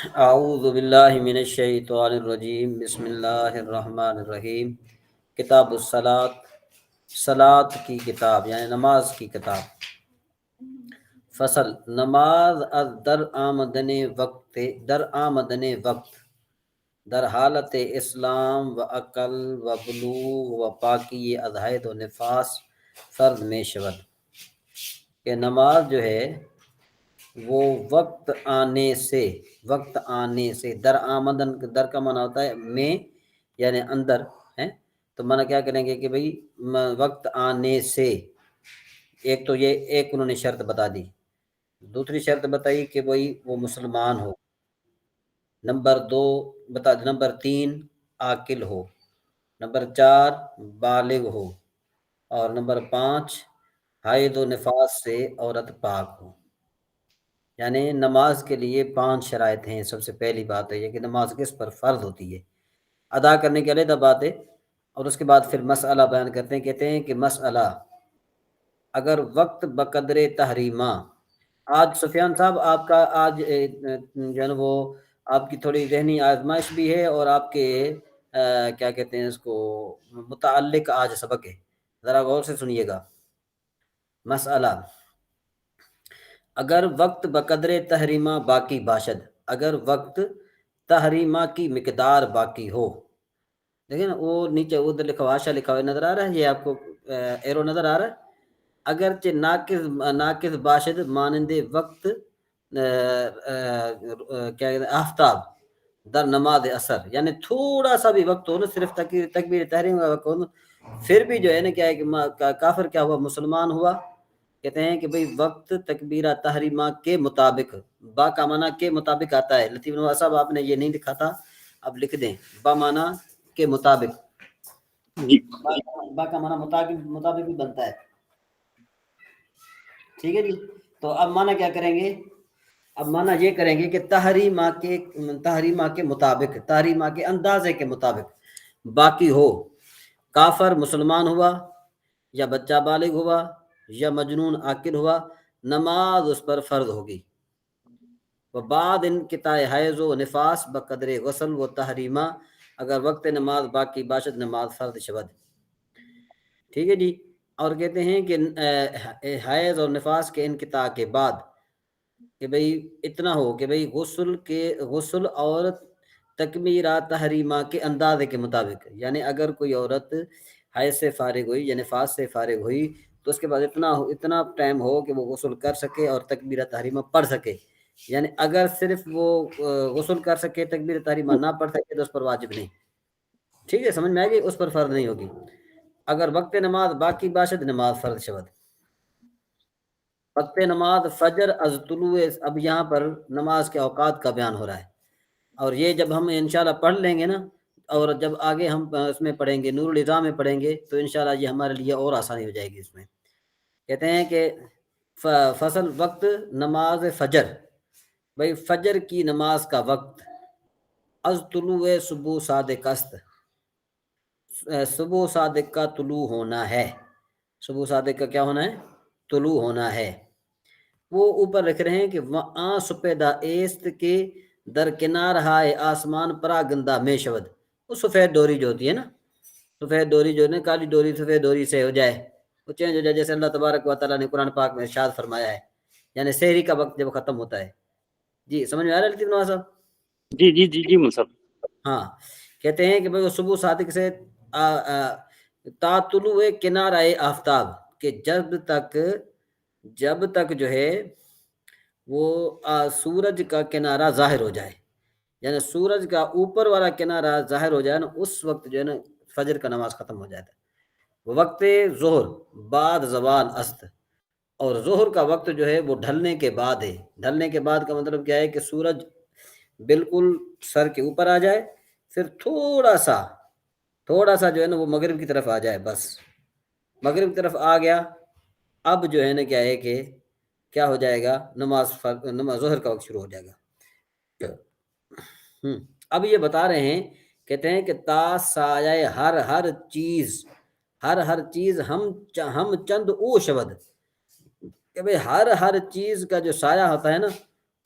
اعوذ باللہ من الشیطان الرجیم بسم اللہ الرحمن الرحیم۔ کتاب الصلاۃ، صلاۃ کی کتاب یعنی نماز کی کتاب۔ فصل، نماز از در آمدن وقت در حالت اسلام و عقل و بلوغ و پاکی از حید و نفاس فرض میں شود کہ نماز جو ہے وہ وقت آنے سے در آمدن، در کا معنی ہوتا ہے میں یعنی اندر ہے، تو معنی کیا کریں گے کہ بھئی وقت آنے سے، ایک تو یہ ایک انہوں نے شرط بتا دی، دوسری شرط بتائی کہ بھئی وہ مسلمان ہو، نمبر 3 عاقل ہو، نمبر 4 بالغ ہو، اور نمبر 5 حید و نفاس سے عورت پاک ہو۔ یعنی نماز کے لیے 5 شرائط ہیں۔ سب سے پہلی بات ہے یہ کہ نماز کس پر فرض ہوتی ہے، ادا کرنے کے علیحدہ بات ہے، اور اس کے بعد پھر مسئلہ بیان کرتے ہیں، کہتے ہیں کہ مسئلہ اگر وقت بقدر تحریمہ، آج سفیان صاحب آپ کا آج جو ہے نا وہ آپ کی تھوڑی ذہنی آزمائش بھی ہے، اور آپ کے کیا کہتے ہیں اس کو متعلق آج سبق ہے، ذرا غور سے سنیے گا۔ مسئلہ اگر وقت بقدر تحریمہ باقی باشد، اگر وقت تحریمہ کی مقدار باقی ہو، دیکھیں نا وہ نیچے ادھر لکھا ہوا، آشا لکھا ہوا نظر آ رہا ہے، یہ آپ کو ایرو نظر آ رہا ہے۔ اگرچہ ناقص باشد مانند وقت کیا کہتے ہیں آفتاب در نماز اثر، یعنی تھوڑا سا بھی وقت ہو نا، صرف تکبیر تحریم کا وقت ہو نا، پھر بھی جو ہے نا کیا ہے کہ کافر کیا ہوا، مسلمان ہوا۔ کہتے ہیں کہ بھئی وقت تکبیرہ تحریمہ کے مطابق، با کا معنی کے مطابق آتا ہے، لطیف نواز صاحب آپ نے یہ نہیں لکھا تھا، اب لکھ دیں، با معنی کے مطابق، جی با کا معنی مطابق بھی بنتا ہے، ٹھیک ہے جی۔ تو اب معنی کیا کریں گے، اب معنی یہ کریں گے کہ تحریمہ کے مطابق، تحریمہ کے اندازے کے مطابق باقی ہو، کافر مسلمان ہوا یا بچہ بالغ ہوا یا مجنون عاقل ہوا، نماز اس پر فرض ہوگی۔ و بعد انقطاع حیض و نفاس بقدر غسل و تحریمہ، اگر وقت نماز باقی باشد نماز فرض شود، ٹھیک ہے جی۔ اور کہتے ہیں کہ حیض اور نفاس کے انقطاع کے بعد کہ بھئی اتنا ہو کہ بھئی غسل اور تکمیرہ تحریمہ کے اندازے کے مطابق، یعنی اگر کوئی عورت حیض سے فارغ ہوئی یا نفاس سے فارغ ہوئی تو اس کے بعد اتنا ٹائم ہو کہ وہ غسل کر سکے اور تکبیرہ تحریمہ پڑھ سکے، یعنی اگر صرف وہ غسل کر سکے تکبیرہ تحریمہ نہ پڑھ سکے تو اس پر واجب نہیں، ٹھیک ہے، سمجھ میں آئے گی، اس پر فرض نہیں ہوگی۔ اگر وقت نماز باقی باشد نماز فرض شود۔ وقت نماز فجر از طلوع، اب یہاں پر نماز کے اوقات کا بیان ہو رہا ہے، اور یہ جب ہم انشاءاللہ پڑھ لیں گے نا، اور جب آگے ہم اس میں پڑھیں گے نور الہدیٰ میں پڑھیں گے تو انشاءاللہ یہ ہمارے لیے اور آسانی ہو جائے گی۔ اس میں کہتے ہیں کہ فصل وقت نماز فجر، بھئی فجر کی نماز کا وقت از طلوع صبح صادق است، صبح صادق کا طلوع ہونا ہے، صبح صادق کا کیا ہونا ہے، طلوع ہونا ہے۔ وہ اوپر لکھ رہے ہیں کہ وہاں سپیدہ ایست کے درکنار ہائے آسمان پرا گندہ میں شود، وہ سفید ڈوری جو ہوتی ہے نا، سفید ڈوری جو ہے نا، کالی ڈوری سفید ڈوری سے ہو جائے، وہ چینج ہو جائے، جیسے اللہ تبارک و تعالیٰ نے قرآن پاک میں ارشاد فرمایا ہے، یعنی سحری کا وقت جب ختم ہوتا ہے۔ جی سمجھ میں آ رہا ہے لطیف نواز صاحب؟ جی جی جی جی مصعب، ہاں، کہتے ہیں کہ بھئی وہ صبح صادق سے تا طلوع کنارہ آفتاب، کہ جب تک جو ہے وہ سورج کا کنارہ ظاہر ہو جائے، یعنی سورج کا اوپر والا کنارہ ظاہر ہو جائے نا، اس وقت جو ہے نا فجر کا نماز ختم ہو جاتا ہے۔ وقت ظہر بعد زوال است، اور ظہر کا وقت جو ہے وہ ڈھلنے کے بعد ہے۔ ڈھلنے کے بعد کا مطلب کیا ہے کہ سورج بالکل سر کے اوپر آ جائے، پھر تھوڑا سا جو ہے نا وہ مغرب کی طرف آ جائے، بس مغرب کی طرف آ گیا، اب جو ہے نا کیا ہے کہ کیا ہو جائے گا، نماز ظہر کا وقت شروع ہو جائے گا۔ اب یہ بتا رہے ہیں، کہتے ہیں کہ تا سایہ ہر چیز ہم چند او شود، کہ بھئی ہر چیز کا جو سایہ ہوتا ہے نا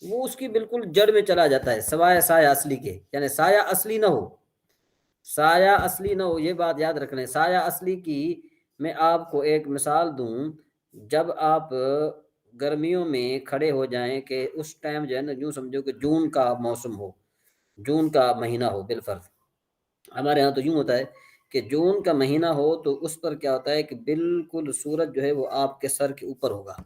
وہ اس کی بالکل جڑ میں چلا جاتا ہے سوائے سایہ اصلی کے، یعنی سایہ اصلی نہ ہو، سایہ اصلی نہ ہو، یہ بات یاد رکھ لیں۔ سایہ اصلی کی میں آپ کو ایک مثال دوں، جب آپ گرمیوں میں کھڑے ہو جائیں کہ اس ٹائم جو ہے نا، یوں سمجھو کہ جون کا موسم ہو، جون کا مہینہ ہو بالفرض، ہمارے ہاں تو یوں ہوتا ہے کہ جون کا مہینہ ہو تو اس پر کیا ہوتا ہے کہ بالکل سورج جو ہے وہ آپ کے سر کے اوپر ہوگا،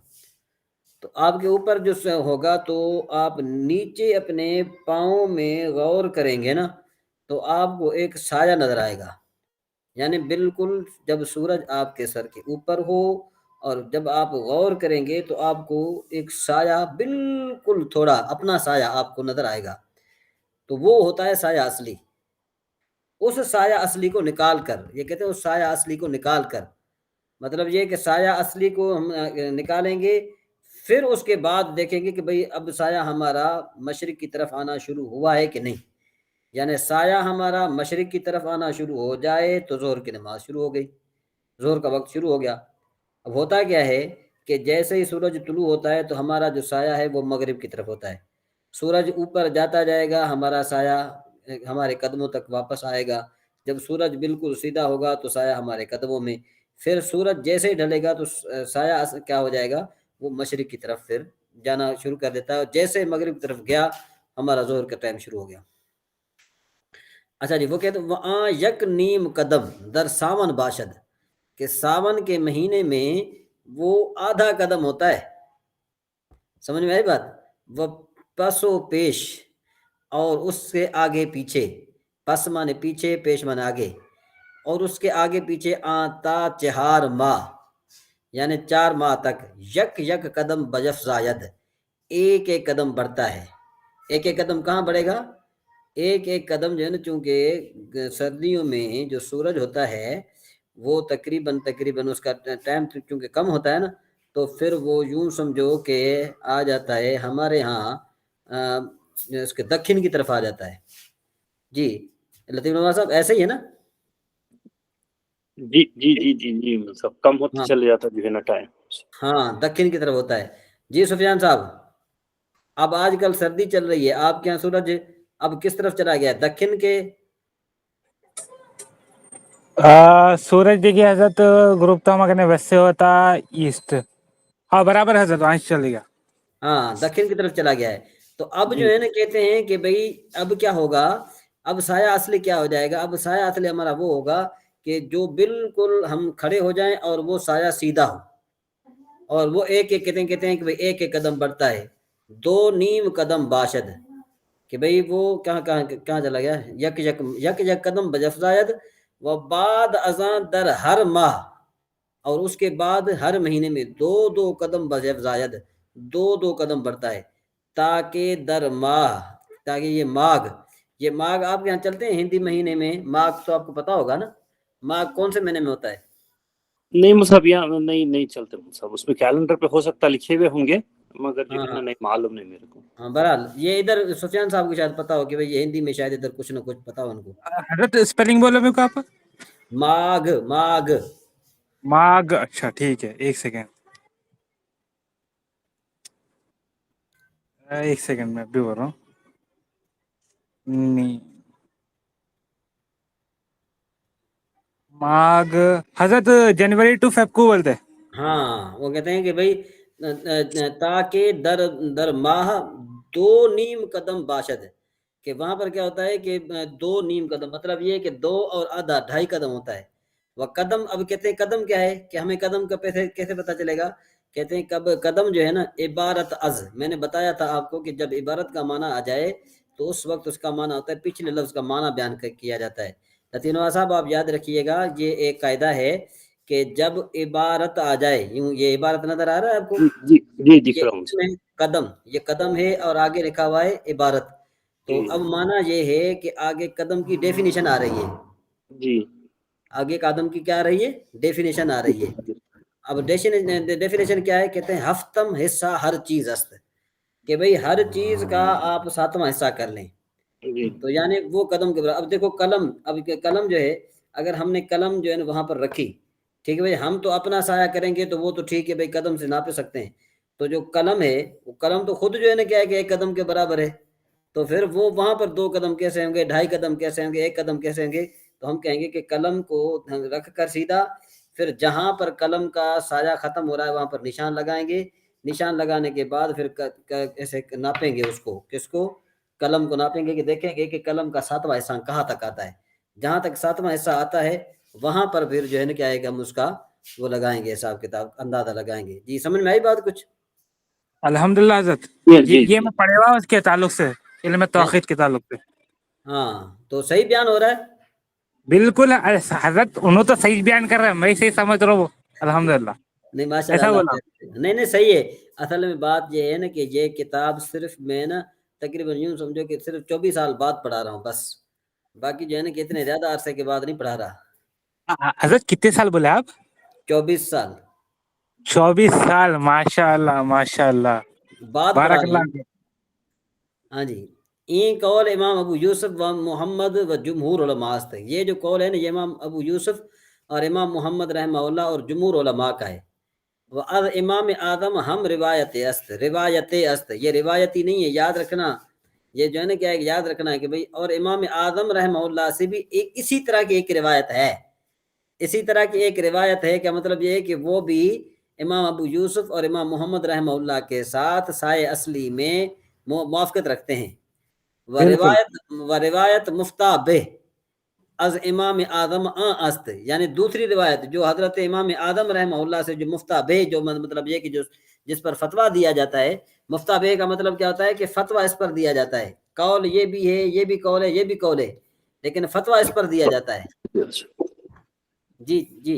تو آپ کے اوپر جو ہوگا تو آپ نیچے اپنے پاؤں میں غور کریں گے نا تو آپ کو ایک سایہ نظر آئے گا، یعنی بالکل جب سورج آپ کے سر کے اوپر ہو اور جب آپ غور کریں گے تو آپ کو ایک سایہ بالکل تھوڑا اپنا سایہ آپ کو نظر آئے گا، تو وہ ہوتا ہے سایہ اصلی۔ اس سایہ اصلی کو نکال کر، یہ کہتے ہیں اس سایہ اصلی کو نکال کر، مطلب یہ کہ سایہ اصلی کو ہم نکالیں گے، پھر اس کے بعد دیکھیں گے کہ بھئی اب سایہ ہمارا مشرق کی طرف آنا شروع ہوا ہے کہ نہیں، یعنی سایہ ہمارا مشرق کی طرف آنا شروع ہو جائے تو ظہر کی نماز شروع ہو گئی، ظہر کا وقت شروع ہو گیا۔ اب ہوتا کیا ہے کہ جیسے ہی سورج طلوع ہوتا ہے تو ہمارا جو سایہ ہے وہ مغرب کی طرف ہوتا ہے، سورج اوپر جاتا جائے گا ہمارا سایہ ہمارے قدموں تک واپس آئے گا، جب سورج بالکل سیدھا ہوگا تو سایہ ہمارے قدموں میں، پھر سورج جیسے ہی ڈھلے گا تو سایہ کیا ہو جائے گا، وہ مشرق کی طرف پھر جانا شروع کر دیتا ہے، اور جیسے مغرب کی طرف گیا ہمارا ظہر کا ٹائم شروع ہو گیا۔ اچھا جی، وہ کہتے ہیں وہاں یک نیم قدم در ساون باشد، کہ ساون کے مہینے میں وہ آدھا قدم ہوتا ہے، سمجھ میں آئی بات؟ وہ پس و پیش، اور اس سے آگے پیچھے، پس مانے پیچھے، پیش مانے آگے، اور اس کے آگے پیچھے آتا چہار ماہ، یعنی 4 ماہ تک، یک یک قدم بجف زاید، ایک ایک قدم بڑھتا ہے۔ ایک ایک قدم کہاں بڑھے گا؟ ایک ایک قدم جو ہے نا، چونکہ سردیوں میں جو سورج ہوتا ہے وہ تقریباً اس کا ٹائم چونکہ کم ہوتا ہے نا، تو پھر وہ یوں سمجھو کہ آ جاتا ہے ہمارے ہاں اس کے دکھن کی طرف آ جاتا ہے۔ جی لطیف نواز صاحب ایسے ہی ہے نا؟ جی جی جی جی جی مصحف کم ہوتے ہاں چلے جاتا جو ہے نا ٹائم۔ ہاں، دکھن کی طرف ہوتا ہے۔ جی سفیان صاحب، اب آج کل سردی چل رہی ہے، آپ کے یہاں سورج اب کس طرف چلا گیا، دکھن کے؟ سورج دیکھیے حضرت گروپ تو ہمارے ویسے ہوتا ایسٹ، ہاں برابر حضرت وہاں سے چلے گا، ہاں دکھن کی طرف چلا گیا ہے، تو اب جی جو ہے نا کہتے ہیں کہ بھئی اب کیا ہوگا، اب سایہ اصلی کیا ہو جائے گا، اب سایہ اصلی ہمارا وہ ہوگا کہ جو بالکل ہم کھڑے ہو جائیں اور وہ سایہ سیدھا ہو، اور وہ ایک ایک کہتے ہیں کہ بھئی ایک ایک قدم بڑھتا ہے، 2 نیم قدم باشد، کہ بھئی وہ کہاں چلا گیا، یک یک قدم بجف زاید، و بعد ازاں در ہر ماہ، اور اس کے بعد ہر مہینے میں 2 قدم بجف زاید، 2 قدم بڑھتا ہے، تاکہ در ماہ، تاکہ یہ ماغ آپ کے یہاں چلتے ہیں ہندی مہینے میں، ماغ تو آپ کو پتا ہوگا نا، ماغ کون سے مہینے میں ہوتا ہے؟ نہیں مصحف یہاں نہیں چلتے مصحف، اس میں کیلنڈر پہ ہو سکتا لکھے ہوئے ہوں گے مگر جو ہاں ہے نا ہاں نہیں معلوم نہیں میرے کو۔ ہاں، بہرحال یہ ادھر سفیان صاحب کو شاید پتا ہو کہ بھئی یہ ہندی میں شاید ادھر کچھ نہ کچھ پتا ہو ان کو۔ حضرت اسپیلنگ بولو میرے کو آپ، ماغ ماگ، اچھا ٹھیک ہے، ایک سیکنڈ میں ابھی بول رہا ہوں، ماگ حضرت جنوری ٹو فیب کو بولتے ہیں۔ ہاں، وہ کہتے ہیں کہ بھئی تاکہ در ماہ 2 نیم قدم باشد، کہ وہاں پر کیا ہوتا ہے کہ 2 نیم قدم، مطلب یہ کہ 2 اور آدھا 2.5 قدم ہوتا ہے، وہ قدم، اب کہتے ہیں قدم کیا ہے کہ ہمیں قدم کا کیسے پتہ چلے گا، کہتے ہیں قدم جو ہے نا عبارت از، میں نے بتایا تھا آپ کو کہ جب عبارت کا معنی آ جائے تو اس وقت اس کا معنی ہوتا ہے پچھلے لفظ کا معنی بیان کیا جاتا ہے۔ لطیف نواز صاحب آپ یاد رکھیے گا، یہ ایک قاعدہ ہے کہ جب عبارت آ جائے، یوں یہ عبارت نظر آ رہا ہے آپ کو، جی جی دکھ یہ رہا ہوں اسم ہے قدم، یہ قدم ہے اور آگے لکھا ہوا ہے عبارت، تو جی اب معنی یہ ہے کہ آگے قدم کی ڈیفینیشن آ رہی ہے، جی آگے قدم کی کیا آ رہی ہے، ڈیفینیشن آ رہی ہے۔ اب ڈیفینیشن کیا ہے، کہتے ہیں ہفتم حصہ ہر چیز است، کہ بھئی ہر چیز کا آپ 7واں حصہ کر لیں، جی تو یعنی وہ قدم کے برابر۔ اب دیکھو قلم، اب قلم جو ہے اگر ہم نے قلم جو ہے نا وہاں پر رکھی، ٹھیک ہے بھائی، ہم تو اپنا سایہ کریں گے تو وہ تو ٹھیک ہے بھائی قدم سے ناپ سکتے ہیں، تو جو قلم ہے وہ قلم تو خود جو ہے نا کیا ہے کہ 1 قدم کے برابر ہے، تو پھر وہ وہاں پر 2 قدم کیسے ہوں گے، 2.5 قدم کیسے ہوں گے، 1 قدم کیسے ہوں گے؟ تو ہم کہیں گے کہ قلم کو رکھ کر سیدھا، پھر جہاں پر قلم کا سایہ ختم ہو رہا ہے وہاں پر نشان لگائیں گے، نشان لگانے کے بعد پھر ایسے ناپیں گے اس کو، کس کو؟ قلم کو ناپیں گے کہ دیکھیں گے کہ قلم کا 7واں حصہ کہاں تک آتا ہے، جہاں تک 7واں حصہ آتا ہے وہاں پر پھر جو ہے نا کیا ہے کہ ہم اس کا وہ لگائیں گے، حساب کتاب اندازہ لگائیں گے۔ جی سمجھ میں آئی بات کچھ؟ الحمدللہ حضرت، جی یہ میں پڑھے ہوا ہوں اس کے تعلق سے، علم توحید کے تعلق سے۔ ہاں تو صحیح بیان ہو رہا ہے؟ بالکل حضرت، انہوں تو صحیح بیان کر رہے ہیں، میں صحیح سمجھ رہا ہوں، الحمدللہ نہیں ماشاء ایسا اللہ، بولا۔ نہیں صحیح ہے۔ اصل میں بات یہ ہے نا کہ یہ کتاب صرف میں نا تقریباً یوں سمجھو کہ صرف 24 سال بعد پڑھا رہا ہوں بس، باقی جو ہے نا کہ اتنے زیادہ عرصے کے بعد نہیں پڑھا رہا۔ حضرت کتنے سال بولے آپ؟ 24 سال 24 سال، ماشاء اللہ ماشاء اللہ، بعد پڑھا بارک رہا اللہ ہوں۔ فیک۔ ہاں جی، این قول امام ابو یوسف و محمد و جمہور علماء است، یہ جو قول ہے نا یہ امام ابو یوسف اور امام محمد رحمہ اللہ اور جمہور علماء کا ہے۔ وَأَذْ امام اعظم ہم روایت است، یہ روایتی نہیں ہے، یاد رکھنا، یہ جو ہے نا کیا ہے، یاد رکھنا ہے کہ بھئی اور امام اعظم رحمہ اللہ سے بھی اسی طرح کی ایک روایت ہے، اسی طرح کی ایک روایت ہے۔ کیا مطلب یہ ہے کہ وہ بھی امام ابو یوسف اور امام محمد رحمہ اللہ کے ساتھ سائے اصلی میں موافقت رکھتے ہیں۔ بالکل روایت مفتہ بہ از امام اعظم است، یعنی دوسری روایت جو حضرت امام اعظم رحمہ اللہ سے جو مفتہ بہ، جو مطلب یہ کہ جو جس پر فتویٰ دیا جاتا ہے، مفتہ بہ کا مطلب کیا ہوتا ہے کہ فتویٰ اس پر دیا جاتا ہے، قول یہ بھی ہے، یہ بھی قول ہے، یہ بھی قول ہے، لیکن فتویٰ اس پر دیا جاتا ہے۔ جی جی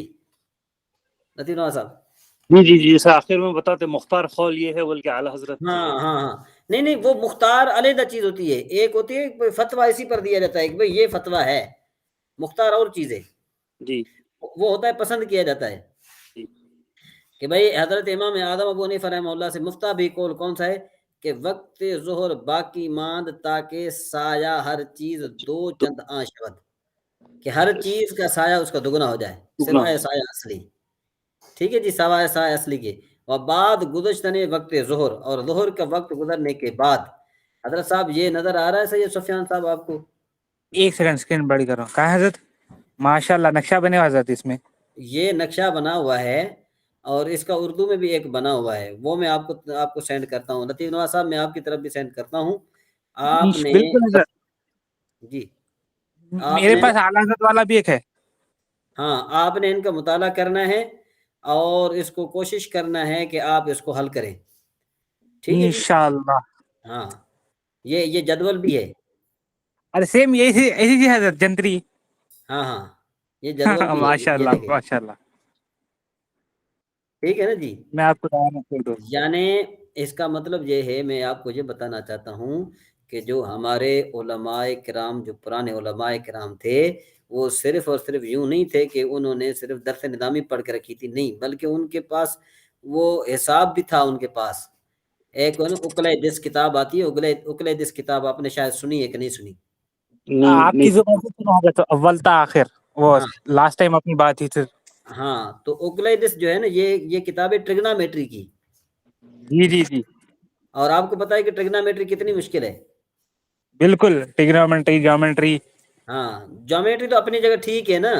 لطیف نواز صاحب۔ جی جیسے آخر میں بتاتے مختار قول یہ ہے بلکہ اعلیٰ حضرت ہاں جو ہے۔ ہاں ہاں، نہیں وہ مختار علیحدہ چیز ہوتی ہے، ایک ہوتی ہے فتویٰ اسی پر دیا جاتا ہے کہ بھئی یہ فتویٰ ہے، مختار اور چیز ہے، جی وہ ہوتا ہے پسند کیا جاتا ہے جی کہ بھئی حضرت امام اعظم ابو حنیفہ رحمہ اللہ سے مفتہ بھی قول کون سا ہے کہ وقت ظہر باقی ماند تاکہ سایہ ہر چیز 2 چند آں شود، کہ ہر چیز کا سایہ اس کا دگنا ہو جائے سوائے سایہ اصلی، ٹھیک ہے جی، سوائے سایہ اصلی کے۔ اور بعد گزشتنے وقت ظہر، اور ظہر کا وقت گزرنے کے بعد، حضرت صاحب یہ نظر آ رہا ہے سید سفیان صاحب آپ کو؟ ایک سیکنڈ اسکرین بڑی کرو، کہاں ہے حضرت؟ ماشاء اللہ نقشہ بنے ہوا حضرت اس میں۔ یہ نقشہ بنا ہوا ہے اور اس کا اردو میں بھی ایک بنا ہوا ہے، وہ میں آپ کو سینڈ کرتا ہوں، لطیف نواز صاحب میں آپ کی طرف بھی سینڈ کرتا ہوں۔ آپ نے بالکل حضرت، جی آپ میرے نے پاس اعلیٰ حضرت والا بھی ایک ہے۔ ہاں آپ نے ان کا مطالعہ کرنا ہے اور اس کو کوشش کرنا ہے کہ آپ اس کو حل کریں، ٹھیک ہے جی؟ انشاءاللہ۔ ہاں یہ جدول بھی ہے، ارے سیم یہی ایسی جی حضرت جنتری۔ ہاں ہاں یہ جدول بھی ہے، ماشاء یہ اللہ دیکھیں، ماشاء اللہ، ٹھیک ہے نا جی؟ میں آپ کو کر دوں۔ یعنی اس کا مطلب یہ ہے، میں آپ کو یہ بتانا چاہتا ہوں کہ جو ہمارے علماء کرام، جو پرانے علماء کرام تھے، وہ صرف اور صرف یوں نہیں تھے کہ انہوں نے صرف درس نظامی پڑھ کے رکھی تھی، نہیں، بلکہ ان کے پاس وہ حساب بھی تھا، ان کے پاس ایک اکلے دس کتاب آتی ہے، اکلے دس کتاب آپ نے شاید سنی ہے کہ نہیں سنی؟ آپ کی زبان سے سنا ہوگا تو اول تا آخر، وہ ہاں لاسٹ ٹائم اپنی بات ہی تھی۔ ہاں، تو اکلے دس جو ہے نا یہ کتاب ہے ٹریگنامیٹری کی، جی جی جی اور آپ کو پتا ہے کہ ٹریگنامیٹری کتنی مشکل ہے۔ بالکل، ٹریگنومیٹری، جیومیٹری۔ ہاں جیومیٹری تو اپنی جگہ ٹھیک ہے نا،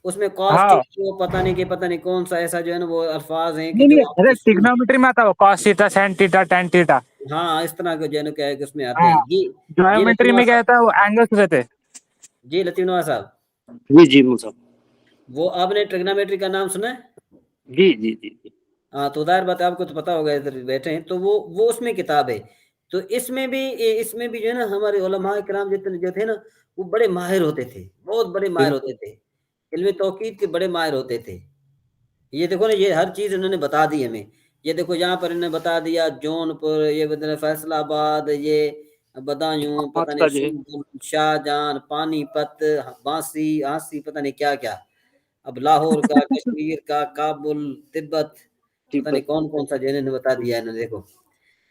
اس میں کاس ہاں وہ پتہ نہیں کہ پتہ نہیں کون سا ایسا جو ہے نا وہ الفاظ ہیں کہ نہیں جو نہیں، آپ ارے نے سنی، ٹریگنومیٹری میں آتا ہے کاس تھیٹا، سین تھیٹا، ٹین تھیٹا۔ ہاں اس طرح کے جو ہے نا کیا ہے کہ اس میں آتے ہاں، ہیں۔ جی لطیف جیومیٹری میں نواز کیا صاحب، ہوتا ہے، وہ اینگلس رہتے ہیں۔ جی لطیف نواز صاحب، جی مصعب، وہ آپ نے ٹریگنامیٹری کا نام سنا ہے؟ جی ہاں تو ظاہر بات ہے آپ کو تو پتا ہوگا، ادھر بیٹھے ہیں تو وہ اس میں کتاب ہے، تو اس میں بھی جو ہے نا ہمارے علماء کرام جتنے جو تھے نا وہ بڑے ماہر ہوتے تھے، بہت بڑے ماہر بالکل ہوتے تھے، علم توقید کے بڑے ماہر ہوتے تھے۔ یہ دیکھو نا، یہ ہر چیز انہوں نے بتا دی ہمیں، یہ دیکھو یہاں پر انہوں نے بتا دیا جون پور، یہ فیصلہ آباد، یہ بدایوں، پتہ مقامات کا نہیں جو ہے۔ سنبل، شاہجہان، پانی پت، ہانسی پتہ نہیں کیا کیا، اب لاہور کا، کشمیر کا، کابل، تبت، پتہ نہیں کون کون سا جنہوں نے بتا دیا ہے نا، دیکھو۔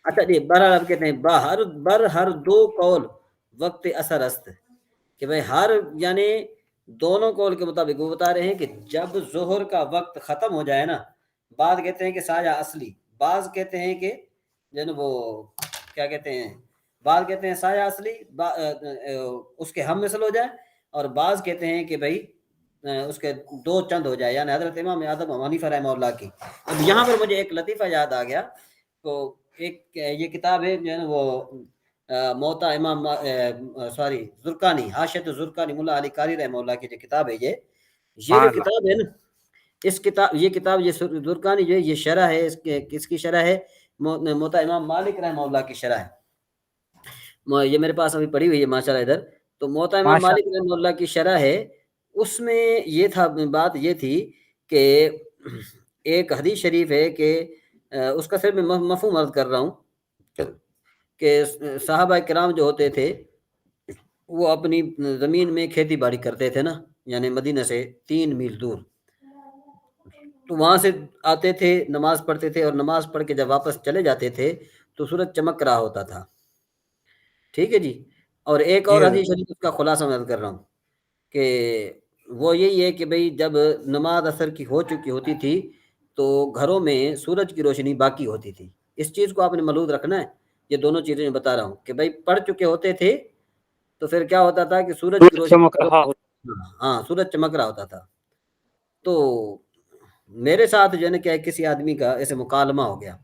اچھا جی، بہرحال اب کہتے ہیں بر ہر 2 قول وقت اثر است، کہ بھائی ہر یعنی دونوں قول کے مطابق وہ بتا رہے ہیں کہ جب ظہر کا وقت ختم ہو جائے نا، بعد کہتے ہیں کہ سایہ اصلی، بعض کہتے ہیں کہ جو ہے نا وہ کیا کہتے ہیں، بعض کہتے ہیں سایہ اصلی اس کے ہم مثل ہو جائے، اور بعض کہتے ہیں کہ بھائی اس کے دو چند ہو جائے، یعنی حضرت امام اعظم ابو حنیفہ رحمہ اللہ کی۔ اب یہاں پر مجھے ایک لطیفہ یاد آ گیا، تو ایک یہ کتاب ہے جو ہے نا وہ موتا امام زرقانی، حاشیۃ زرقانی ملا علی قاری رحمہ اللہ کی جو کتاب ہے، یہ جو کتاب ہے نا، اس کتاب یہ زرقانی جو ہے یہ شرح ہے، کس کی شرح ہے؟ موتا امام مالک رحمہ اللہ کی شرح ہے، یہ میرے پاس ابھی پڑھی ہوئی ہے ماشاءاللہ ادھر۔ تو موتا امام مالک رحمہ اللہ کی شرح ہے، اس میں یہ تھا، بات یہ تھی کہ ایک حدیث شریف ہے کہ اس کا صرف میں مفہوم عرض کر رہا ہوں کہ صحابہ کرام جو ہوتے تھے وہ اپنی زمین میں کھیتی باڑی کرتے تھے نا، یعنی مدینہ سے 3 میل دور، تو وہاں سے آتے تھے، نماز پڑھتے تھے، اور نماز پڑھ کے جب واپس چلے جاتے تھے تو سورج چمک رہا ہوتا تھا، ٹھیک ہے جی۔ اور ایک اور حدیث شریف اس کا خلاصہ میں کر رہا ہوں کہ وہ یہی ہے کہ بھئی جب نماز عصر کی ہو چکی ہوتی تھی تو گھروں میں سورج کی روشنی باقی ہوتی تھی۔ اس چیز کو آپ نے ملحوظ رکھنا ہے، یہ دونوں چیزیں میں بتا رہا ہوں کہ بھئی پڑھ چکے ہوتے تھے تو پھر کیا ہوتا تھا کہ سورج کی روشنی، چمک رہا ہوتا، ہاں سورج چمک رہا ہوتا تھا۔ تو میرے ساتھ جو ہے نا کیا کسی آدمی کا ایسے مکالمہ ہو گیا،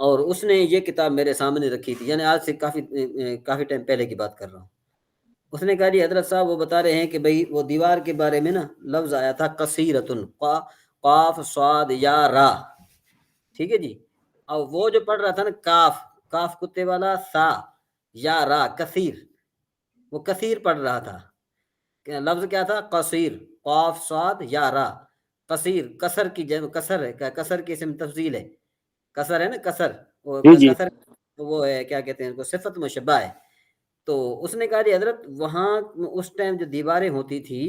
اور اس نے یہ کتاب میرے سامنے رکھی تھی، یعنی آج سے کافی ٹائم پہلے کی بات کر رہا ہوں۔ اس نے کہا جی حضرت صاحب وہ بتا رہے ہیں کہ بھئی وہ دیوار کے بارے میں نا لفظ آیا تھا قصیرتن، قاف صاد یا را، ٹھیک ہے جی۔ اور وہ جو پڑھ رہا تھا نا کاف کتے والا، سا یا را کثیر، وہ کثیر پڑھ رہا تھا، لفظ کیا تھا؟ قصیر، قاف صاد یا را قصیر، کسر کی کسر ہے، کسر کی اسم تفضیل ہے، کسر ہے نا، کسر، وہ کسر وہ ہے کیا کہتے ہیں اس کو، صفت مشبہ ہے۔ تو اس نے کہا جی حضرت وہاں اس ٹائم جو دیواریں ہوتی تھی،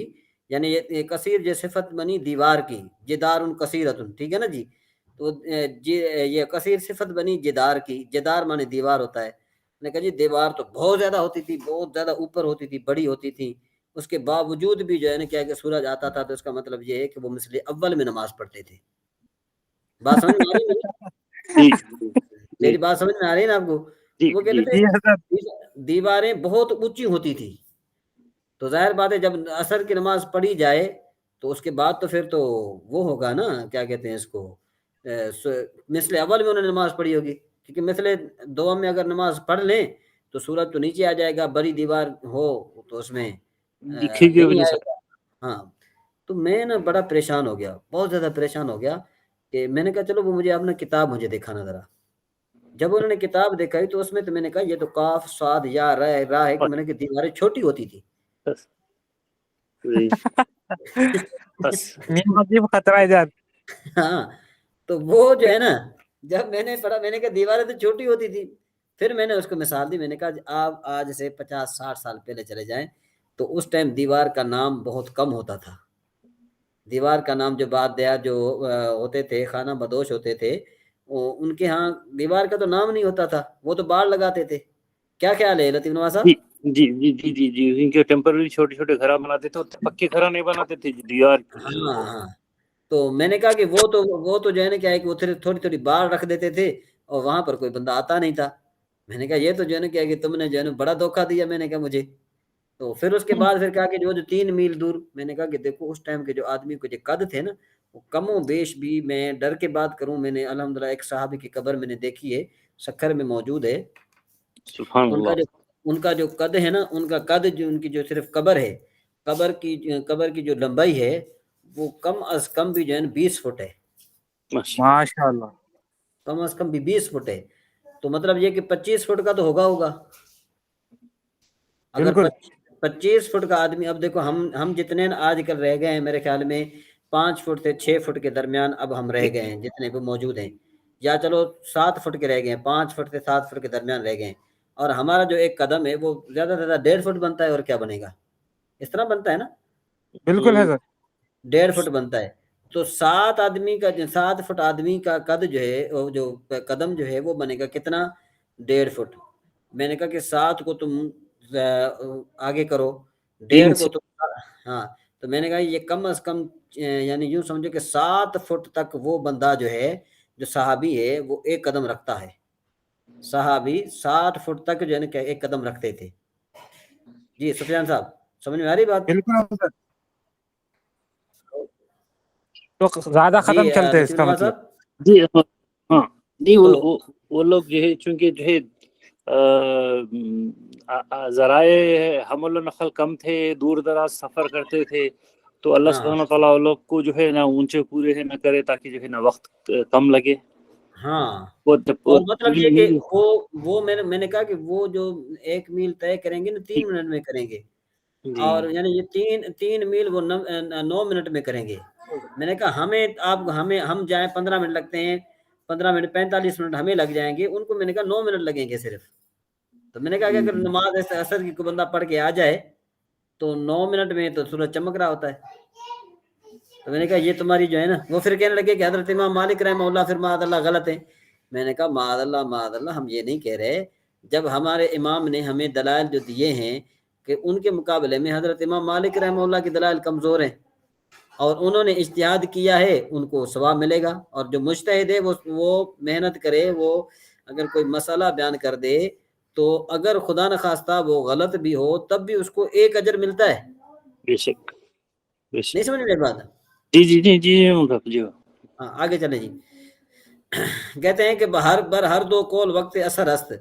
یعنی یہ کثیر جو صفت بنی دیوار کی، جدار کثیرتن، ٹھیک ہے نا جی۔ تو یہ کثیر صفت بنی جدار کی، جدار مانے دیوار ہوتا ہے۔ نے کہا جی دیوار تو بہت زیادہ ہوتی تھی، بہت زیادہ اوپر ہوتی تھی، بڑی ہوتی تھی، اس کے باوجود بھی جو ہے نا کیا کہ سورج آتا تھا تو اس کا مطلب یہ ہے کہ وہ مثل اول میں نماز پڑھتے تھے۔ بات سمجھ میں آ رہی ہے؟ میری بات سمجھ میں آ رہی ہے نا آپ کو؟ وہ کہتے تھے دیواریں بہت اونچی ہوتی تھی، تو ظاہر بات ہے جب عصر کی نماز پڑھی جائے تو اس کے بعد تو پھر تو وہ ہوگا نا، کیا کہتے ہیں اس کو، مثل اول میں انہوں نے نماز پڑھی ہوگی، کیونکہ مثل دوم میں اگر نماز پڑھ لیں تو سورج تو نیچے آ جائے گا، بڑی دیوار ہو تو اس میں نہیں آئے گا۔ ہاں، تو میں نا بڑا پریشان ہو گیا، بہت زیادہ پریشان ہو گیا، کہ میں نے کہا چلو وہ مجھے اپنا کتاب مجھے دکھانا ذرا۔ جب انہوں نے کتاب دکھائی تو اس میں تو میں نے کہا یہ تو کاف صاد یا را ہے، کہ میں نے کہ دیواریں چھوٹی ہوتی تھی۔ خطرہ ہے جان۔ ہاں، تو وہ جو ہے نا جب میں نے پڑھا میں نے کہا دیواریں تو چھوٹی ہوتی تھی، پھر میں نے اس کو مثال دی، میں نے کہا آپ آج سے 50-60 سال پہلے چلے جائیں تو اس ٹائم دیوار کا نام بہت کم ہوتا تھا۔ دیوار کا نام جو بعد دیا جو ہوتے تھے، خانہ بدوش ہوتے تھے، ان کے ہاں دیوار کا تو نام نہیں ہوتا تھا، وہ تو باڑ لگاتے تھے۔ کیا خیال ہے لطیف نواز صاحب؟ جی جی جی جی جی، ان کے ٹیمپرری چھوٹے چھوٹے گھر بناتے تھے، پکے گھر نہیں بناتے تھے دیوار۔ ہاں ہاں، تو میں نے کہا کہ وہ تو جو ہے نا کیا ہے کہ وہ تھوڑی تھوڑی باڑ رکھ دیتے تھے اور وہاں پر کوئی بندہ آتا نہیں تھا۔ میں نے کہا یہ تو جو ہے نا کیا کہ تم نے جو ہے نا بڑا دھوکہ دیا، میں نے کہا مجھے۔ تو پھر اس کے بعد پھر کہا کہ جو 3 میل دور، میں نے کہا کہ دیکھو اس ٹائم کے جو آدمی کو جو قد تھے نا، وہ کم و بیش بھی، میں ڈر کے بات کروں، میں نے الحمدللہ ایک صحابی کی قبر میں نے دیکھی ہے، سکھر میں موجود ہے، سبحان اللہ۔ ان کا جو قد ہے نا، ان کا قد جو ان کی جو صرف قبر ہے، قبر کی جو لمبائی ہے وہ کم از کم بھی جو ہے نا 20 فٹ ہے، ماشاء اللہ، کم از کم بھی 20 فٹ ہے۔ تو مطلب یہ کہ 25 فٹ کا تو ہوگا۔ اگر بالکل 25 فٹ کا آدمی، اب دیکھو ہم جتنے آج کل رہ گئے ہیں، میرے خیال میں 5 فٹ سے 6 فٹ کے درمیان اب ہم رہ گئے ہیں جتنے بھی موجود ہیں، یا چلو 7 فٹ کے رہ گئے ہیں، 5 فٹ سے 7 فٹ کے درمیان رہ گئے ہیں، اور ہمارا جو ایک قدم ہے وہ زیادہ سے زیادہ 1.5 فٹ بنتا ہے، اور کیا بنے گا، اس طرح بنتا ہے نا، بالکل ہے سر۔ 1.5 فٹ بنتا ہے۔ تو 7 فٹ آدمی کا قد جو ہے، جو قدم جو ہے وہ بنے گا کتنا، 1.5 فٹ۔ میں نے کہا کہ 7 کو تم آگے کرو، 1.5 کو تم، ہاں، تو میں نے کہا یہ کم از کم یعنی یوں سمجھو کہ 7 فٹ تک وہ بندہ جو ہے جو صحابی ہے وہ 1 قدم رکھتا ہے. صحابی 60 فٹ تک جو ہے نا 1 قدم رکھتے تھے. جی سفیان صاحب سمجھ میں آ رہی بات؟ بالکل حضرت. تو زیادہ جی ختم چلتے ہیں اس نصیر کا نواز مطلب. صاحب جی ہاں نہیں تو وہ لوگ جو ہے چونکہ جو ہے ذرائع حمل و نقل کم تھے، دور دراز سفر کرتے تھے، تو اللہ ہاں سبحانہ تعالیٰ وہ لوگ کو جو ہے نا اونچے پورے ہے نہ کرے تاکہ جو ہے نا وقت کم لگے. ہاں وہ اور مطلب 3 یہ کہ میل وہ میں نے کہا کہ وہ جو 1 میل طے کریں گے نا 3 منٹ میں کریں گے، جی اور یعنی یہ 3 میل وہ 9 منٹ میں کریں گے. میں نے کہا ہم جائیں 15 منٹ لگتے ہیں، 15 منٹ 45 منٹ ہمیں لگ جائیں گے، ان کو میں نے کہا 9 منٹ لگیں گے صرف. تو میں نے کہا کہ اگر نماز اثر کی کوئی بندہ پڑھ کے آ جائے تو 9 منٹ میں تو سورج چمک رہا ہوتا ہے. تو میں نے کہا یہ تمہاری جو ہے نا، وہ پھر کہنے لگے کہ حضرت امام مالک رحمہ اللہ پھر معاذ اللہ غلط ہے. میں نے کہا معاذ اللہ ہم یہ نہیں کہہ رہے. جب ہمارے امام نے ہمیں دلائل جو دیے ہیں کہ ان کے مقابلے میں حضرت امام مالک رحمہ اللہ کی دلائل کمزور ہیں اور انہوں نے اجتہاد کیا ہے، ان کو ثواب ملے گا. اور جو مجتہد ہے وہ محنت کرے، وہ اگر کوئی مسئلہ بیان کر دے تو اگر خدا نخواستہ وہ غلط بھی ہو تب بھی اس کو 1 اجر ملتا ہے. بے شک نہیں سمجھ میں بات؟ جی جی جی جی جی. ہاں آگے چلیں جی. کہتے ہیں کہ ہر 2 قول وقت اثر است،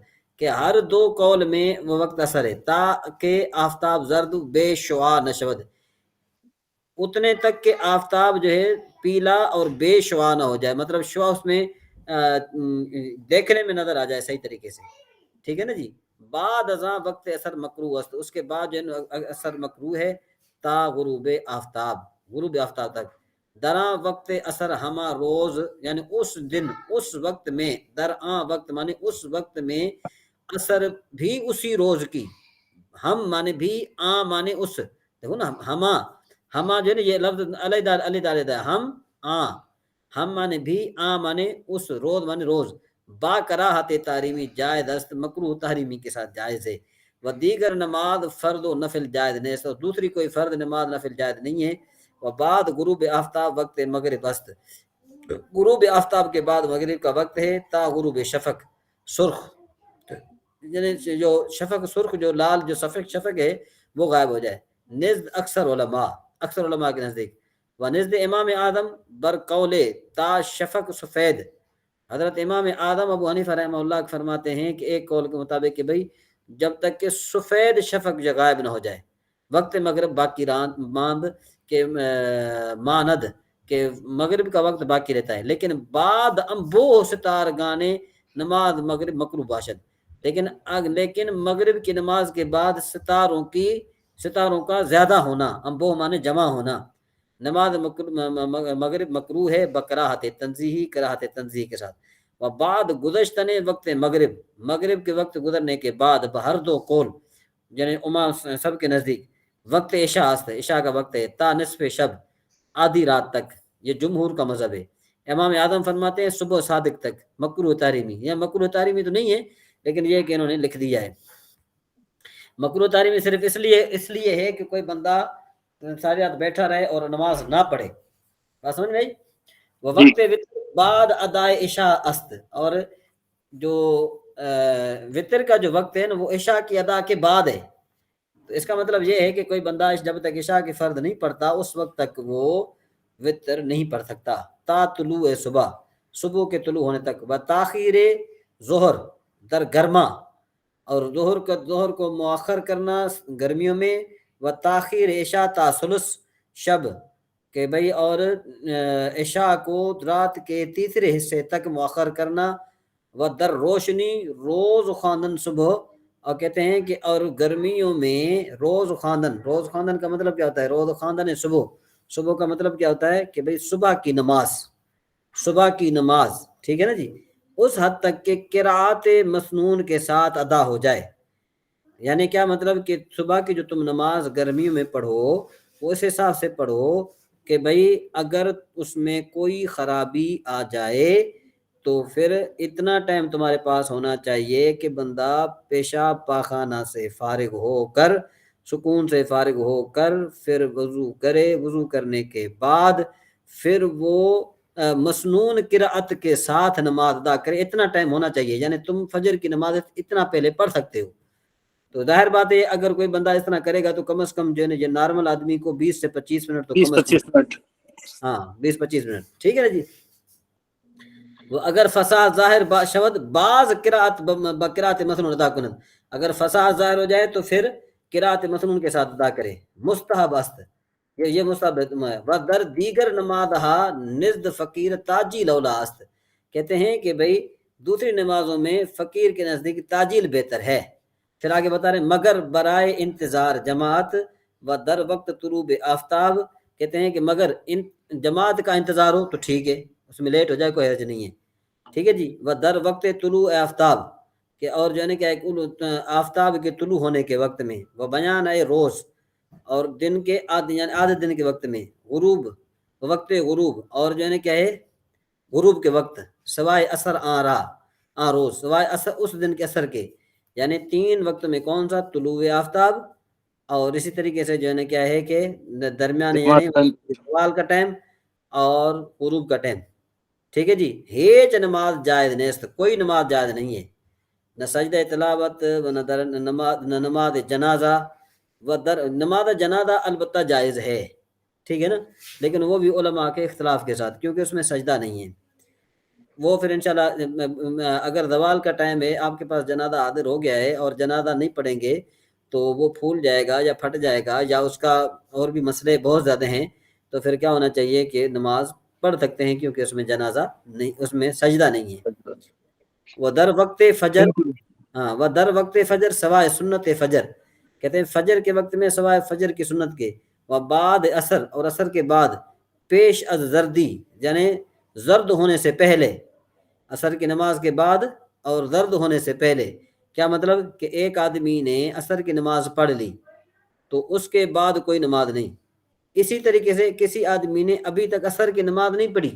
کہ ہر 2 قول میں وہ وقت اثر ہے تاکہ آفتاب زرد بے شعاع نشود، اتنے تک کہ آفتاب جو ہے پیلا اور بے شعاع نہ ہو جائے، مطلب شعاع اس میں دیکھنے میں نظر آ جائے صحیح طریقے سے. ٹھیک ہے نا جی. بعد ازاں وقت اثر مکروہ است، اس کے بعد جو ہے اثر مکروہ ہے تا غروب آفتاب تک. دراں وقت اثر ہما روز، یعنی اس دن اس وقت میں، درآں وقت مانے اس وقت میں، اثر بھی اسی روز کی، ہم مانے بھی، آ مانے اس. دیکھو نا ہما جو ہے نا یہ لفظ علیحدہ ہم مانے بھی، آ مانے اس، روز مانے روز. با کراہت تحریمی جائز است، مکروہ تحریمی کے ساتھ جائز ہے. و دیگر نماز فرد و نفل جائز نہیں ہے، دوسری کوئی فرد نماز نفل جائز نہیں ہے. و بعد غروب آفتاب وقت مغرب است، غروب آفتاب کے بعد مغرب کا وقت ہے تا غروب شفق سرخ، یعنی جو شفق سرخ، جو لال جو شفق ہے وہ غائب ہو جائے. نزد اکثر علماء کے نزدیک. و نزد امام اعظم بر قول تا شفق سفید، حضرت امام اعظم ابو حنیفہ رحمہ اللہ فرماتے ہیں کہ ایک قول کے مطابق کہ بھئی جب تک کہ سفید شفق جو غائب نہ ہو جائے، وقت مغرب باقی ماند کہ ماند کہ مغرب کا وقت باقی رہتا ہے. لیکن بعد امبو ستار گانے نماز مغرب مکروہ باشد، لیکن مغرب کی نماز کے بعد ستاروں کا زیادہ ہونا، امبو مانے جمع ہونا، نماز مغرب مکروہ ہے بکراہت تنزیہی کے ساتھ. و بعد گزشتنے وقت مغرب کے وقت گزرنے کے بعد بہر 2 قول، یعنی امام سب کے نزدیک وقت عشاء است، عشاء کا وقت ہے تا نصف شب، آدھی رات تک. یہ جمہور کا مذہب ہے. امام اعظم فرماتے ہیں صبح صادق تک، مکروہ تحریمی. یہ مکروہ تحریمی تو نہیں ہے لیکن یہ کہ انہوں نے لکھ دیا ہے. مکروہ تحریمی صرف اس لیے ہے کہ کوئی بندہ ساری رات بیٹھا رہے اور نماز نہ پڑھے. بات سمجھ میں آئی؟ وہ وقت بعد ادائے عشاء است، اور جو وطر کا جو وقت ہے نا وہ عشاء کی ادا کے بعد ہے. تو اس کا مطلب یہ ہے کہ کوئی بندہ جب تک عشاء کی فرض نہیں پڑھتا اس وقت تک وہ وطر نہیں پڑھ سکتا تا طلوع صبح کے طلوع ہونے تک. و تاخیر ظہر در گرما، اور ظہر کو مؤخر کرنا گرمیوں میں. و تاخیر عشاء تا ثلث شب، کہ بھئی اور عشاء کو رات کے تیسرے حصے تک مؤخر کرنا. و در روشنی روز خواندن صبح، اور کہتے ہیں کہ اور گرمیوں میں روز خواندن کا مطلب کیا ہوتا ہے؟ روز خواندن صبح کا مطلب کیا ہوتا ہے کہ بھئی صبح کی نماز ٹھیک ہے نا جی، اس حد تک کہ قرات مسنون کے ساتھ ادا ہو جائے. یعنی کیا مطلب کہ صبح کی جو تم نماز گرمیوں میں پڑھو وہ اس حساب سے پڑھو کہ بھئی اگر اس میں کوئی خرابی آ جائے تو پھر اتنا ٹائم تمہارے پاس ہونا چاہیے کہ بندہ پیشاب پاخانہ سے فارغ ہو کر، سکون سے فارغ ہو کر پھر وضو کرے، وضو کرنے کے بعد پھر وہ مسنون قرأت کے ساتھ نماز ادا کرے، اتنا ٹائم ہونا چاہیے، یعنی تم فجر کی نماز اتنا پہلے پڑھ سکتے ہو. تو ظاہر بات ہے اگر کوئی بندہ اس طرح کرے گا تو کم از کم جو ہے نا یہ نارمل آدمی کو 20 سے 25 منٹ تو کم از کم، 20-25 منٹ. ہاں 20-25 منٹ، ٹھیک ہے نا جی. وہ اگر فساد ظاہر شود بعض قرأت بقرات مسنون ادا کنند، اگر فساد ظاہر ہو جائے تو پھر قرأت مسنون کے ساتھ ادا کرے. مستحب است، یہ مستحب ہے. در دیگر نمازہا نزد فقیر تاجیل اولا است، کہتے ہیں کہ بھئی دوسری نمازوں میں فقیر کے نزدیک تاجیل بہتر ہے. پھر آگے بتا رہے ہیں مگر برائے انتظار جماعت و در وقت طلوع آفتاب، کہتے ہیں کہ مگر جماعت کا انتظار ہو تو ٹھیک ہے، اس میں لیٹ ہو جائے کوئی حرج نہیں ہے، ٹھیک ہے جی. و در وقت طلوع آفتاب، کہ اور جو ہے نا کہ آفتاب کے طلوع ہونے کے وقت میں، وہ بیان ہے روز، اور دن کے آدھے دن کے وقت میں، غروب وقت غروب، اور جو ہے نا کیا ہے غروب کے وقت، سوائے اثر آ روز، سوائے اثر اس دن کے اثر کے، یعنی 3 وقت میں کون سا؟ طلوع آفتاب، اور اسی طریقے سے جو ہے نا کیا ہے کہ درمیان یعنی زوال کا ٹائم اور غروب کا ٹائم، ٹھیک ہے جی. ہیچ نماز جائز نیست، کوئی نماز جائز نہیں ہے، نہ سجدہ تلاوت و نہ نماز جنازہ. و در نماز جنازہ البتہ جائز ہے، ٹھیک ہے نا، لیکن وہ بھی علماء کے اختلاف کے ساتھ، کیونکہ اس میں سجدہ نہیں ہے. وہ پھر انشاءاللہ اگر زوال کا ٹائم ہے، آپ کے پاس جنازہ حاضر ہو گیا ہے اور جنازہ نہیں پڑھیں گے تو وہ پھول جائے گا یا پھٹ جائے گا، یا اس کا اور بھی مسئلے بہت زیادہ ہیں، تو پھر کیا ہونا چاہیے کہ نماز پڑھ سکتے ہیں، کیونکہ اس میں جنازہ نہیں، اس میں سجدہ نہیں ہے. وہ در وقت فجر، ہاں وہ در وقت فجر سوائے سنت فجر، کہتے ہیں فجر کے وقت میں سوائے فجر کی سنت کے، وہ بعد اثر، اور اثر کے بعد، پیش از زردی، یعنی زرد ہونے سے پہلے، اثر کی نماز کے بعد اور زرد ہونے سے پہلے. کیا مطلب کہ ایک آدمی نے اثر کی نماز پڑھ لی تو اس کے بعد کوئی نماز نہیں. اسی طریقے سے کسی آدمی نے ابھی تک اثر کی نماز نہیں پڑھی،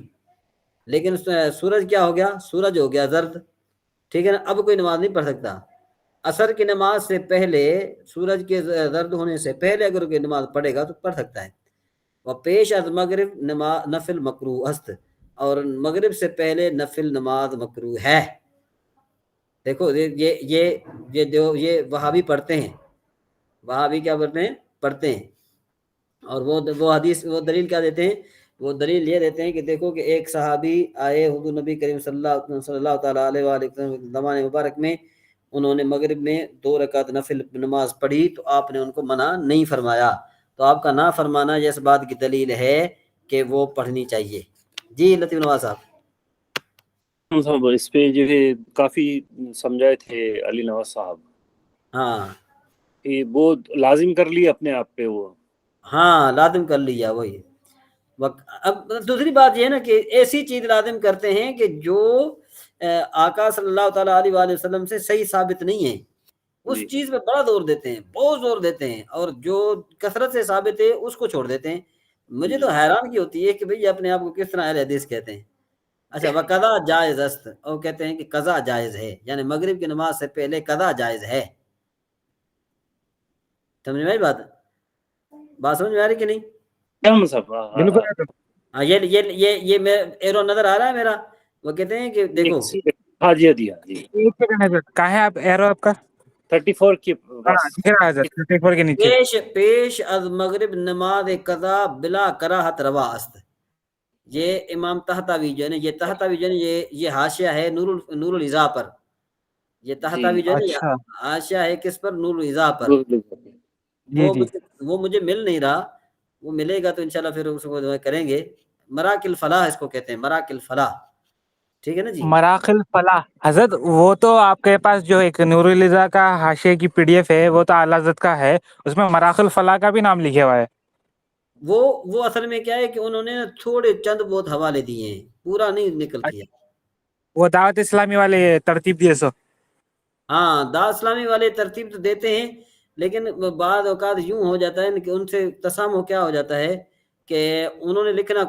لیکن سورج کیا ہو گیا؟ سورج ہو گیا زرد، ٹھیک ہے نا، اب کوئی نماز نہیں پڑھ سکتا. اثر کی نماز سے پہلے، سورج کے زرد ہونے سے پہلے اگر کوئی نماز پڑھے گا تو پڑھ سکتا ہے. وہ پیش از مغرب نفل مکروہ است، اور مغرب سے پہلے نفل نماز مکروہ ہے. دیکھو یہ وہابی پڑھتے ہیں، وہابی کیا پڑھتے ہیں، اور وہ حدیث، وہ دلیل کیا دیتے ہیں؟ وہ دلیل یہ دیتے ہیں کہ دیکھو کہ ایک صحابی آئے حضور نبی کریم صلی اللہ تعالیٰ علیہ وآلہ وسلم زمانے مبارک میں، انہوں نے مغرب میں 2 رکعت نفل نماز پڑھی تو آپ نے ان کو منع نہیں فرمایا. تو آپ کا نہ فرمانا یہ اس بات کی دلیل ہے کہ وہ پڑھنی چاہیے. جی لطیف نواز صاحب. صاحب اس پہ جو ہے کافی سمجھائے تھے علی نواز صاحب، ہاں کہ وہ لازم کر لی اپنے آپ پہ، وہ ہاں لازم کر لیا وہی. اب دوسری بات یہ ہے نا کہ ایسی چیز لازم کرتے ہیں کہ جو آقا صلی اللہ تعالیٰ علیہ وآلہ وسلم سے صحیح ثابت نہیں ہے، اس چیز پہ بڑا زور دیتے ہیں، بہت زور دیتے ہیں، اور جو کثرت سے ثابت ہے اس کو چھوڑ دیتے ہیں. مجھے تو حیران کی ہوتی ہے کہ بھئی اپنے آپ کو کس طرح اہل حدیث کہتے ہیں. اچھا وہ قضا جائز است، اور کہتے ہیں کہ قضا جائز ہے، یعنی مغرب کی نماز سے پہلے قضا جائز ہے. سمجھ میں آئی بات سمجھ میں آ رہی کہ نہیں؟ بالکل. ہاں یہ میں ایرو نظر آ رہا ہے میرا. وہ کہتے ہیں کہ دیکھو، ہاں جی دیا جی، ایک سیکنڈ حضرت، کہاں ہے آپ ایرو آپ کا؟ 34 کی ہاں دکھ رہا ہے حضرت، 34 کے نیچے. پیش از مغرب نماز قضا بلا کراہت روا است. یہ امام طحطاوی جو ہے نا، یہ طحطاوی جو ہے نا، یہ حاشیہ ہے نور العزا پر. یہ طحطاوی جو ہے نا اچھا حاشیہ ہے کس پر؟ نور العزا پر. جی وہ مجھے مل نہیں رہا، وہ ملے گا تو انشاءاللہ پھر اس کو کریں گے. مراکل فلاح اس کو کہتے ہیں، مراکل فلاح، ٹھیک ہے نا جی. مراقل فلاح. حضرت وہ تو آپ کے پاس جو ایک نور الرضا کا حاشیے کی PDF ہے وہ تو اعلیٰ حضرت کا ہے، اس میں مراقل فلاح کا بھی نام لکھا ہوا ہے. وہ اصل میں کیا ہے کہ انہوں نے تھوڑے چند بہت حوالے دیے ہیں، پورا نہیں نکل کیا. وہ دعوت اسلامی والے ترتیب دیے سو. ہاں دعوت اسلامی والے ترتیب تو دیتے ہیں، لیکن بعض اوقات یوں ہو جاتا ہے کہ ان سے تسامح کیا ہو جاتا ہے کہ انہوں نے لکھنا